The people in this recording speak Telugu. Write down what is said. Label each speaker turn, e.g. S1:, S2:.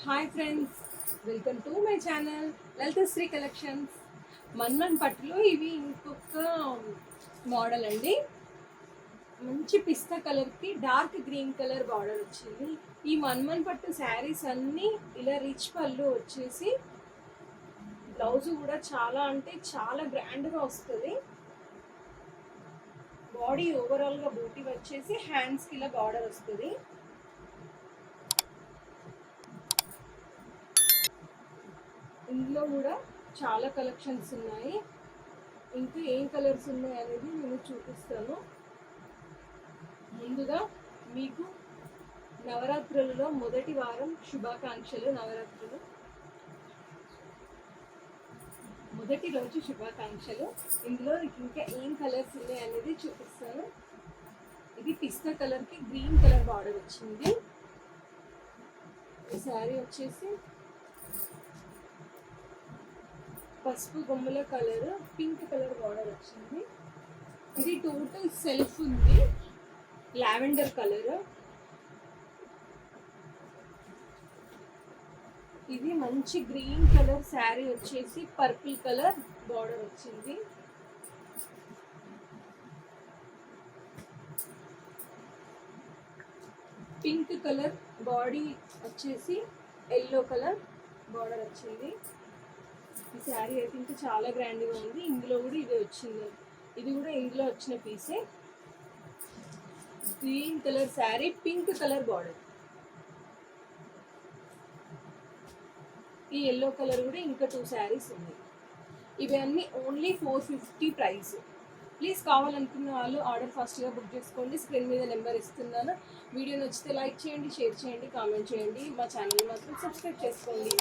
S1: Hi friends, welcome to my channel Lalithasri collections. మన్మన్ పట్టులో ఇవి ఇంకొక మోడల్ అండి. మంచి పిస్తా కలర్కి డార్క్ గ్రీన్ కలర్ బార్డర్ వచ్చింది. ఈ మన్మన్ పట్టు శారీస్ అన్నీ ఇలా రిచ్ పళ్ళు వచ్చేసి బ్లౌజ్ కూడా చాలా అంటే చాలా గ్రాండ్గా వస్తుంది. బాడీ ఓవరాల్గా బూటీ వచ్చేసి హ్యాండ్స్కి ఇలా బార్డర్ వస్తుంది. ఇందులో కూడా చాలా కలెక్షన్స్ ఉన్నాయి. ఇంకా ఏం కలర్స్ ఉన్నాయి అనేది నేను చూపిస్తాను. ముందుగా మీకు నవరాత్రులలో మొదటి వారం శుభాకాంక్షలు. నవరాత్రులు మొదటి రోజు శుభాకాంక్షలు. ఇందులో ఇంకా ఏం కలర్స్ ఉన్నాయి అనేది చూపిస్తాను. ఇది పిస్తా కలర్కి గ్రీన్ కలర్ బార్డర్ వచ్చింది. ఈ శారీ వచ్చేసి పసుపు బొమ్మల కలర్ పింక్ కలర్ బార్డర్ వచ్చింది. ఇది టోటల్ సెల్ఫ్ ఉంది, లావెండర్ కలర్. ఇది మంచి గ్రీన్ కలర్ శారీ వచ్చేసి పర్పుల్ కలర్ బార్డర్ వచ్చింది. పింక్ కలర్ బాడీ వచ్చేసి ఎల్లో కలర్ బార్డర్ వచ్చింది. ఈ శారీ అయితే ఇంకా చాలా గ్రాండ్గా ఉంది. ఇందులో కూడా ఇది వచ్చింది, ఇది కూడా ఇందులో వచ్చిన పీసే. Green colour sari, pink colour border. ఈ ఎల్లో కలర్ కూడా ఇంకా 2 శారీస్ ఉన్నాయి. ఇవన్నీ ఓన్లీ 450 ప్రైస్. ప్లీజ్ కావాలనుకున్న వాళ్ళు ఆర్డర్ ఫాస్ట్గా బుక్ చేసుకోండి. స్క్రీన్ మీద నెంబర్ ఇస్తున్నాను. వీడియో నచ్చితే లైక్ చేయండి, షేర్ చేయండి, కామెంట్ చేయండి. మా ఛానల్ మాత్రం సబ్స్క్రైబ్ చేసుకోండి.